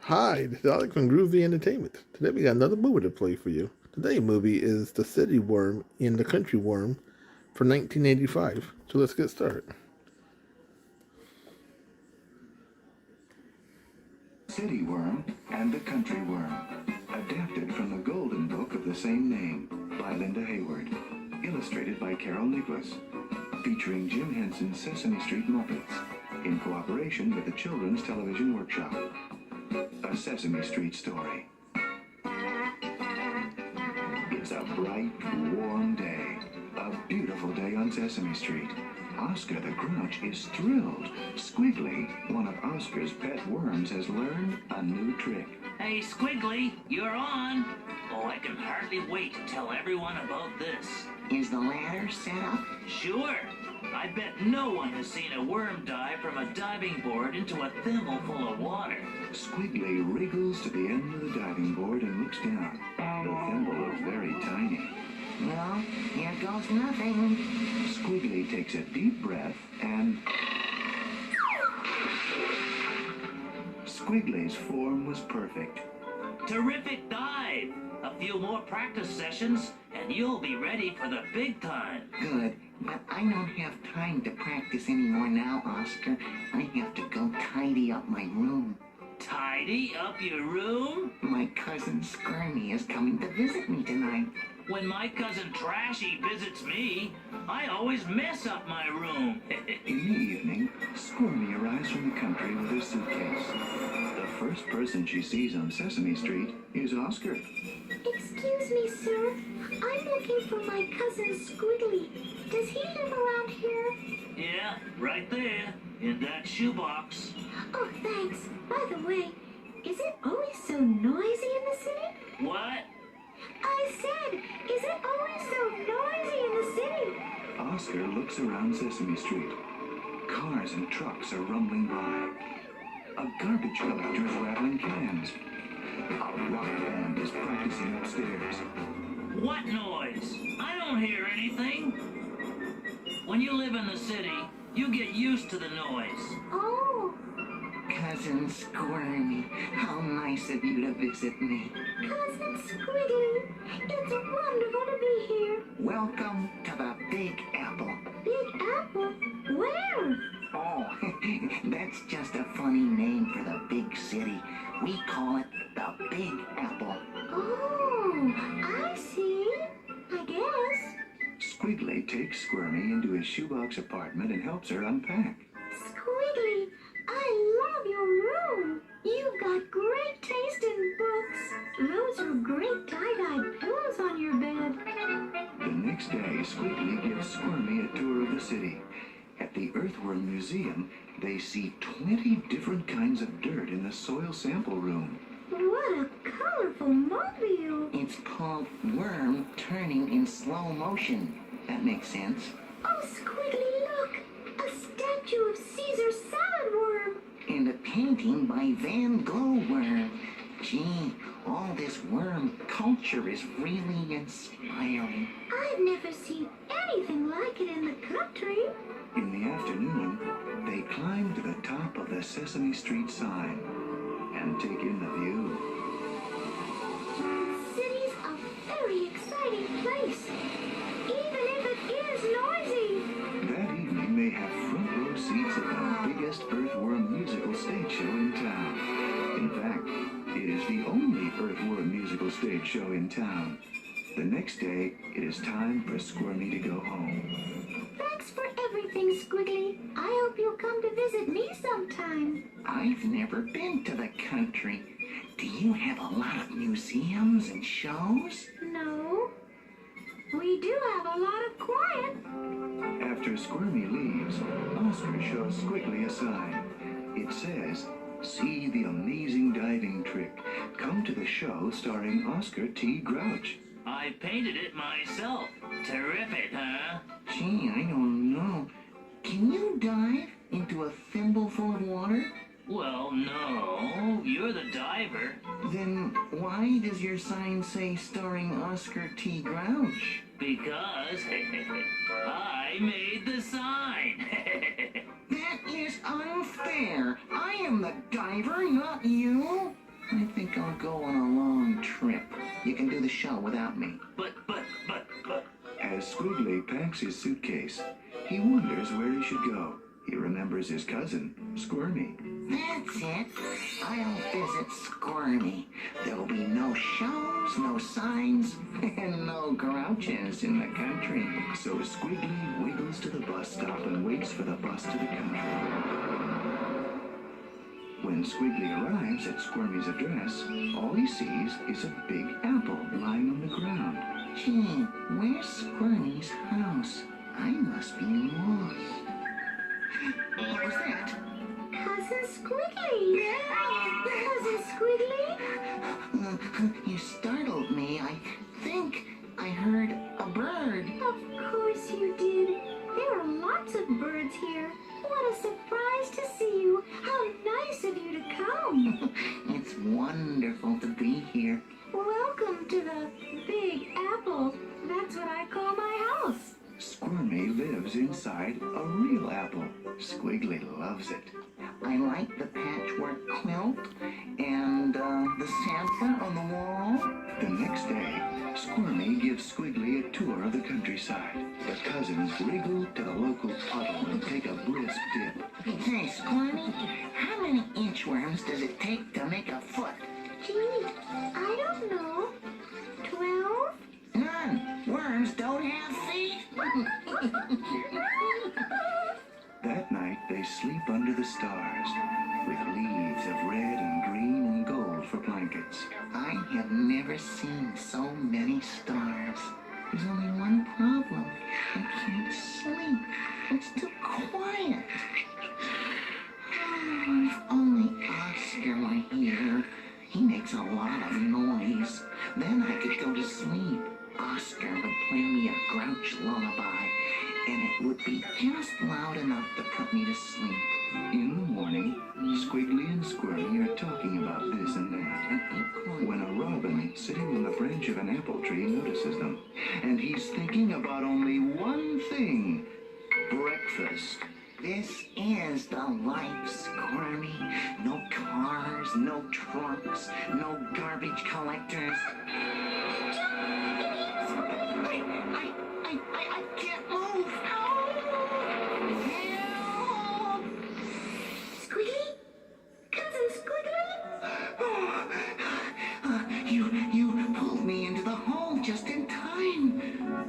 Hi, this is Alex from Groovy Entertainment. Today we got another movie to play for you. Today's movie is The City Worm and the Country Worm from 1985. So let's get started. City Worm and the Country Worm, adapted from the Golden Book of the same name by Linda Hayward, illustrated by Carol Nicholas, featuring Jim Henson's Sesame Street Muppets, in cooperation with the Children's Television Workshop. A Sesame Street story. It's a bright, warm day. A beautiful day on Sesame Street. Oscar the Grouch is thrilled. Squiggly, one of Oscar's pet worms, has learned a new trick. Hey, Squiggly, you're on. Oh, I can hardly wait to tell everyone about this. Is the ladder set up? Sure. I bet no one has seen a worm dive from a diving board into a thimble full of water. Squiggly wriggles to the end of the diving board and looks down. The thimble looks very tiny. Well, here goes nothing. Squiggly takes a deep breath and... Squiggly's form was perfect. Terrific dive. A few more practice sessions, and you'll be ready for the big time. Good, but I don't have time to practice anymore now, Oscar. I have to go tidy up my room. Tidy up your room? My cousin Squirmy is coming to visit me tonight. When my cousin Trashy visits me, I always mess up my room. In the evening, Squirmy arrives from the country with her suitcase. The first person she sees on Sesame Street is Oscar. Excuse me, sir. I'm looking for my cousin Squiggly. Does he live around here? Yeah, right there, in that shoebox. Oh, thanks. By the way, is it always so noisy in the city? What? I said, is it always so noisy in the city? Oscar looks around Sesame Street. Cars and trucks are rumbling by. A garbage collector is rattling cans. A rock band is practicing upstairs. What noise? I don't hear anything. When you live in the city, you get used to the noise. Oh, Cousin Squirmy, how nice of you to visit me. Cousin Squiggly, it's wonderful to be here. Welcome to the Big Apple. Big Apple? Where? Oh, that's just a funny name for the big city. We call it the Big Apple. Oh, I see. I guess. Squiggly takes Squirmy into his shoebox apartment and helps her unpack. Squiggly, I love your room. You've got great taste in books. Those are great tie-dye pillows on your bed. The next day, Squiggly gives Squirmy a tour of the city. At the Earthworm Museum, they see 20 different kinds of dirt in the soil sample room. What a colorful mobile. It's called worm turning in slow motion. That makes sense. Oh, Squiggly, look. A statue of Caesar salad worm. And a painting by Van Glowworm. Gee, all this worm culture is really inspiring. I've never seen anything like it in the country. In the afternoon, they climb to the top of the Sesame Street sign and take in the view. The city's a very exciting place, even if it is noisy. That evening, they have front row seats at the biggest Earthworm musical stage show in town. In fact, it is the only Earthworm musical stage show in town. The next day, it is time for Squirmy to go home. Thanks for everything, Squiggly. I hope you'll come to visit me sometime. I've never been to the country. Do you have a lot of museums and shows? No. We do have a lot of quiet. After Squirmy leaves, Oscar shows Squiggly a sign. It says, "See the amazing diving trick. Come to the show starring Oscar T. Grouch." I painted it myself. Terrific, huh? Gee, I don't know. Can you dive into a thimble full of water? Well, no. You're the diver. Then why does your sign say starring Oscar T. Grouch? Because I made the sign. That is unfair. I am the diver, not you. I think I'll go on a long trip. You can do the show without me. But. As Squiggly packs his suitcase, he wonders where he should go. He remembers his cousin, Squirmy. That's it. I'll visit Squirmy. There'll be no shows, no signs, and no grouches in the country. So Squiggly wiggles to the bus stop and waits for the bus to the country. When Squiggly arrives at Squirmy's address, all he sees is a big apple lying on the ground. Gee, where's Squirmy's house? I must be lost. What was that? Cousin Squiggly! Cousin Squiggly? You startled me. I think I heard a bird. Of course you did. There are lots of birds here. What a surprise to see you. How nice of you to come. It's wonderful to be here. Welcome to the Big Apple. That's what I call my house. Squirmy lives inside a real apple. Squiggly loves it. I like the patchwork quilt and the sampler on the wall. The next day, Squirmy gives Squiggly a tour of the countryside. The cousins wriggle to the local puddle and take a brisk dip. Hey, Squirmy, how many inchworms does it take to make a foot? Gee, I don't know. 12? None. Worms don't have feet. That night, they sleep under the stars, with leaves of red and green and gold for blankets. I have never seen so many stars. There's only one problem. I can't sleep. It's too quiet. Oh, if only Oscar were here. He makes a lot of noise. Then I could go to sleep. Oscar would play me a grouch lullaby, and it would be just loud enough to put me to sleep. In the morning, Squiggly and Squirmy are talking about this and that, when a robin sitting on the branch of an apple tree notices them, and he's thinking about only one thing: breakfast. This is the life, Squirmy. No cars, no trucks, no garbage collectors. I can't move. Help! Squiggly? Cousin Squiggly? You pulled me into the hole just in time.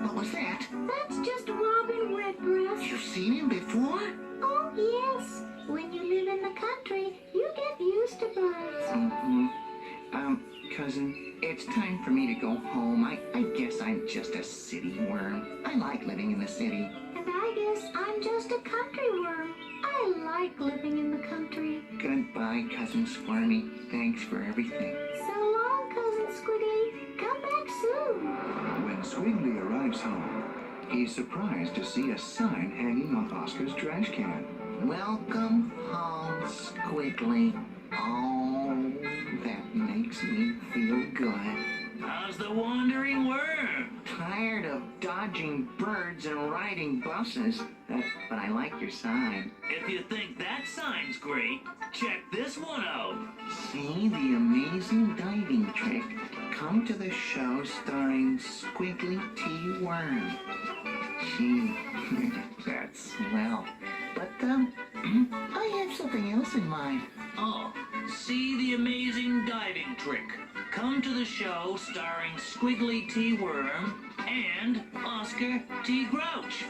What was that? That's just Robin Redbreast. You've seen him before? Oh, yes. When you live in the country, you get used to birds. Mm-hmm. Cousin, it's time for me to go home. I guess I'm just a city worm. I like living in the city. And I guess I'm just a country worm. I like living in the country. Goodbye, Cousin Squirmy. Thanks for everything. So long, Cousin Squiggly. Come back soon. When Squiggly arrives home, he's surprised to see a sign hanging on Oscar's trash can. Welcome home, Squiggly. Oh, that makes me feel good. How's the wandering worm? Tired of dodging birds and riding buses, but I like your sign. If you think that sign's great, check this one out. See the amazing diving trick? Come to the show starring Squiggly T. Worm. Gee, that's swell. But, I have something else in mind. Oh, see the amazing diving trick. Come to the show starring Squiggly T. Worm and Oscar T. Grouch.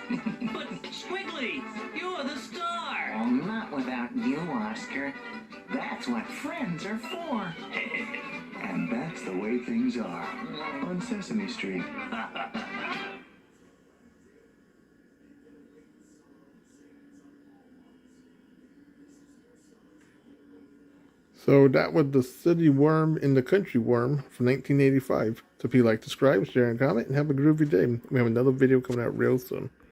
But Squiggly, you're the star. Well, not without you, Oscar. That's what friends are for. And that's the way things are on Sesame Street. So that was the city worm and the country worm from 1985. So if you like, subscribe, share, and comment, and have a groovy day. We have another video coming out real soon.